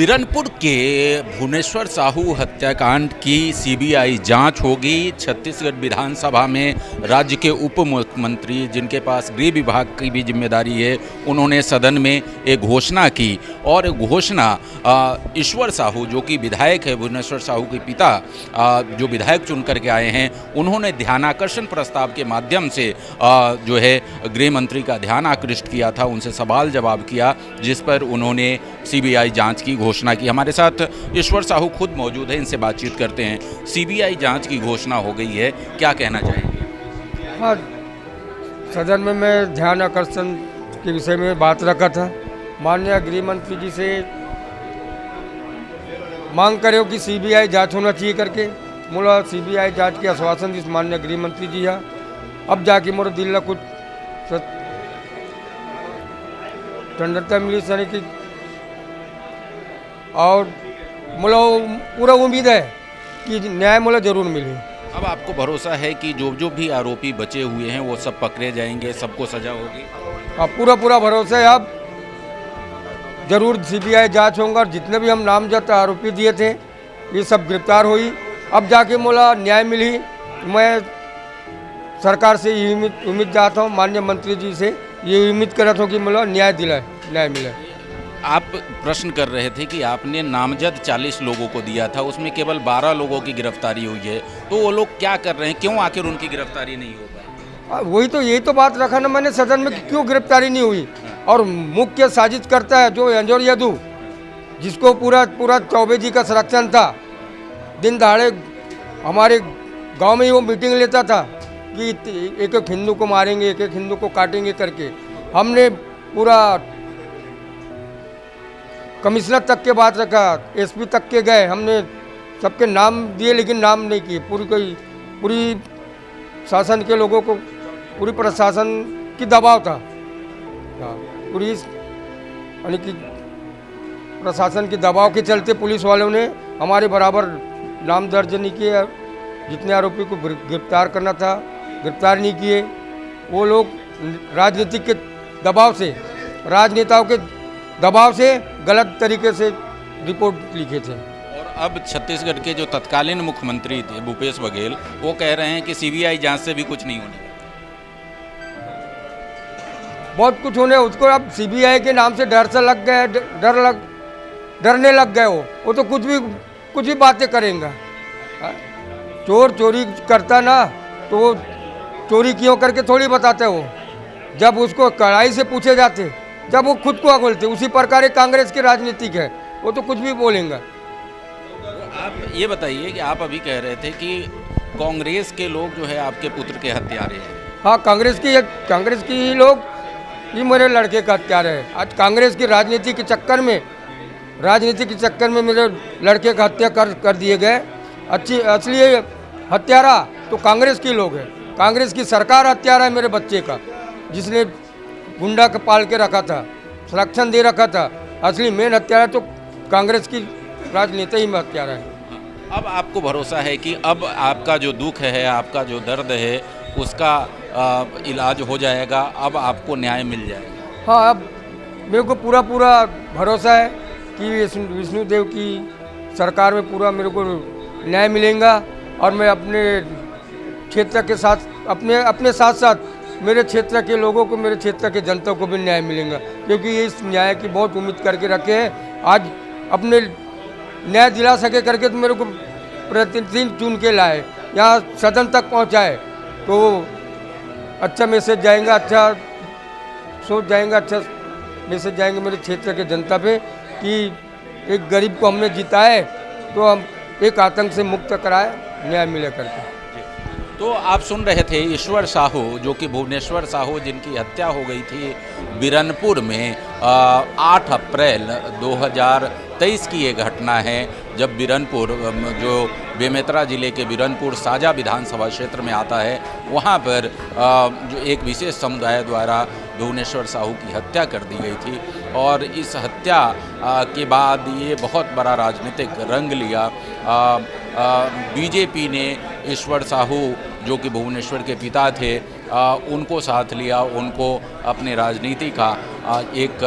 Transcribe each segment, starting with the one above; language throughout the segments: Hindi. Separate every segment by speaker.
Speaker 1: बिरनपुर के भुवनेश्वर साहू हत्याकांड की सीबीआई जांच होगी। छत्तीसगढ़ विधानसभा में राज्य के उप मुख्यमंत्री, जिनके पास गृह विभाग की भी जिम्मेदारी है, उन्होंने सदन में एक घोषणा की और घोषणा ईश्वर साहू, जो कि विधायक है, भुवनेश्वर साहू के पिता, जो विधायक चुन करके आए हैं, उन्होंने ध्यानाकर्षण प्रस्ताव के माध्यम से जो है गृह मंत्री का ध्यान आकृष्ट किया था, उनसे सवाल जवाब किया, जिस पर उन्होंने सीबीआई जांच की घोषणा की। हमारे साथ ईश्वर साहू खुद मौजूद है, इनसे बातचीत करते हैं। सीबीआई जांच की घोषणा हो गई है, क्या कहना चाहेंगे?
Speaker 2: हाँ, सदन में मैं ध्यान आकर्षण के विषय में बात रखा था। माननीय गृह मंत्री जी से मांग करे कि सीबीआई जांच होना चाहिए करके मोला सीबीआई जांच के आश्वासन दी माननीय गृह मंत्री जी है। अब जाके मोर दिल कुछ ठंडता मिली सनी की और मोला पूरा उम्मीद है कि न्याय मोला जरूर मिले।
Speaker 1: अब आपको भरोसा है कि जो जो भी आरोपी बचे हुए हैं वो सब पकड़े जाएंगे, सबको सजा होगी?
Speaker 2: अब पूरा भरोसा है। अब जरूर सीबीआई जांच होगा और जितने भी हम नामजद आरोपी दिए थे ये सब गिरफ्तार हुई। अब जाके मोला न्याय मिली। मैं सरकार से ये उम्मीद चाहता हूँ, माननीय मंत्री जी से ये उम्मीद कर रहा हूँ कि मोला न्याय मिले।
Speaker 1: आप प्रश्न कर रहे थे कि आपने नामजद 40 लोगों को दिया था, उसमें केवल 12 लोगों की गिरफ्तारी हुई है, तो वो लोग क्या कर रहे हैं, क्यों आखिर उनकी गिरफ्तारी नहीं हो पाई?
Speaker 2: वही तो यही तो बात रखा ना मैंने सदन में कि क्यों गिरफ्तारी नहीं हुई। और मुख्य साजिश करता है जो अंजोर यदू, जिसको पूरा चौबे जी का संरक्षण था, दिन दहाड़े हमारे गांव में ही वो मीटिंग लेता था कि एक एक हिंदू को मारेंगे, एक एक हिंदू को काटेंगे करके। हमने पूरा कमिश्नर तक के बात रखा, एसपी तक के गए, हमने सबके नाम दिए लेकिन नाम नहीं किए। पूरी शासन के लोगों को, पूरी प्रशासन की दबाव था, पुलिस यानी कि प्रशासन के दबाव के चलते पुलिस वालों ने हमारे बराबर नाम दर्ज नहीं किए। जितने आरोपी को गिरफ्तार करना था गिरफ्तार नहीं किए। वो लोग राजनीतिक के दबाव से, राजनेताओं के दबाव से गलत तरीके से रिपोर्ट लिखे थे।
Speaker 1: और अब छत्तीसगढ़ के जो तत्कालीन मुख्यमंत्री थे भूपेश बघेल, वो कह रहे हैं कि सीबीआई जांच से भी कुछ नहीं होने,
Speaker 2: बहुत कुछ होने। उसको अब सीबीआई के नाम से डर से लग गए, डरने लग गए। वो तो कुछ भी बातें करेंगे। चोर चोरी करता ना तो वो चोरी क्यों करके थोड़ी बताते हो। जब उसको कड़ाई से पूछे जाते, जब वो खुद को बोलते, उसी प्रकार कांग्रेस की राजनीतिक है, वो तो कुछ भी बोलेंगे।
Speaker 1: आप ये बताइए कि आप अभी कह रहे थे कि कांग्रेस के लोग जो है आपके पुत्र के हत्यारे हैं।
Speaker 2: हाँ, कांग्रेस की ही लोग ये मेरे लड़के का हत्यारा है। आज कांग्रेस की राजनीति के चक्कर में मेरे लड़के का हत्या कर दिए गए। असली हत्यारा तो कांग्रेस के लोग हैं। कांग्रेस की सरकार हत्यारा है मेरे बच्चे का, जिसने गुंडा के पाल के रखा था, संरक्षण दे रखा था। असली मेन हत्यारा तो कांग्रेस की राजनीति ही में हत्यारा है।
Speaker 1: अब आपको भरोसा है कि अब आपका जो दुख है, आपका जो दर्द है, उसका इलाज हो जाएगा, अब आपको न्याय मिल जाएगा?
Speaker 2: हाँ, अब मेरे को पूरा भरोसा है कि विष्णुदेव की सरकार में पूरा मेरे को न्याय मिलेगा। और मैं अपने क्षेत्र के साथ, अपने साथ साथ मेरे क्षेत्र के लोगों को, मेरे क्षेत्र के जनता को भी न्याय मिलेगा, क्योंकि ये इस न्याय की बहुत उम्मीद करके रखे हैं। आज अपने न्याय दिला सके करके तो मेरे को प्रतिनिधि चुन के लाए, यहाँ सदन तक पहुँचाए, तो अच्छा मैसेज जाएगा, अच्छा सोच जाएगा, अच्छा मैसेज जाएंगे मेरे क्षेत्र के जनता पे कि एक गरीब को हमने जिताए तो हम एक आतंक से मुक्त कराए, न्याय मिले करके।
Speaker 1: तो आप सुन रहे थे ईश्वर साहू, जो कि भुवनेश्वर साहू, जिनकी हत्या हो गई थी बिरनपुर में 8 अप्रैल 2023 की ये घटना है, जब बिरनपुर, जो बेमेतरा जिले के बिरनपुर साजा विधानसभा क्षेत्र में आता है, वहाँ पर जो एक विशेष समुदाय द्वारा भुवनेश्वर साहू की हत्या कर दी गई थी। और इस हत्या के बाद ये बहुत बड़ा राजनीतिक रंग लिया। बीजेपी ने ईश्वर साहू, जो कि भुवनेश्वर के पिता थे, उनको साथ लिया, उनको अपने राजनीति का एक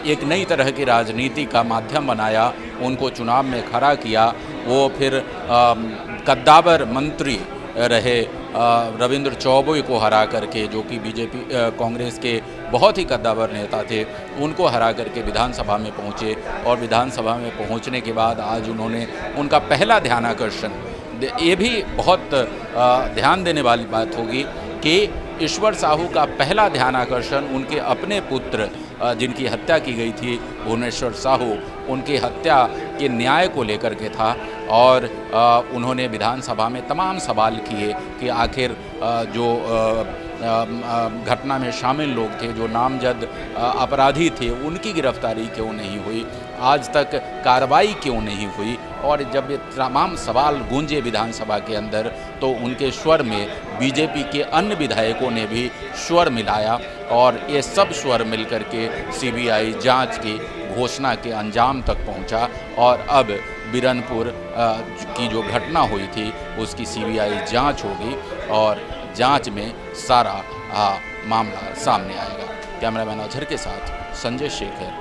Speaker 1: एक नई तरह की राजनीति का माध्यम बनाया, उनको चुनाव में खड़ा किया। वो फिर कद्दावर मंत्री रहे रविंद्र चौबे को हरा करके, जो कि बीजेपी कांग्रेस के बहुत ही कद्दावर नेता थे, उनको हरा करके विधानसभा में पहुँचे। और विधानसभा में पहुँचने के बाद आज उन्होंने उनका पहला ध्यानाकर्षण, ये भी बहुत ध्यान देने वाली बात होगी कि ईश्वर साहू का पहला ध्यानाकर्षण उनके अपने पुत्र जिनकी हत्या की गई थी, भुवनेश्वर साहू, उनकी हत्या के न्याय को लेकर के था। और उन्होंने विधानसभा में तमाम सवाल किए कि आखिर जो घटना में शामिल लोग थे, जो नामजद अपराधी थे, उनकी गिरफ्तारी क्यों नहीं हुई, आज तक कार्रवाई क्यों नहीं हुई। और जब ये तमाम सवाल गूंजे विधानसभा के अंदर, तो उनके स्वर में बीजेपी के अन्य विधायकों ने भी स्वर मिलाया और ये सब स्वर मिलकर के सीबीआई जांच की घोषणा के अंजाम तक पहुंचा। और अब बिरनपुर की जो घटना हुई थी उसकी सीबीआई जांच होगी और जांच में सारा मामला सामने आएगा। कैमरामैन अजहर के साथ संजय शेखर,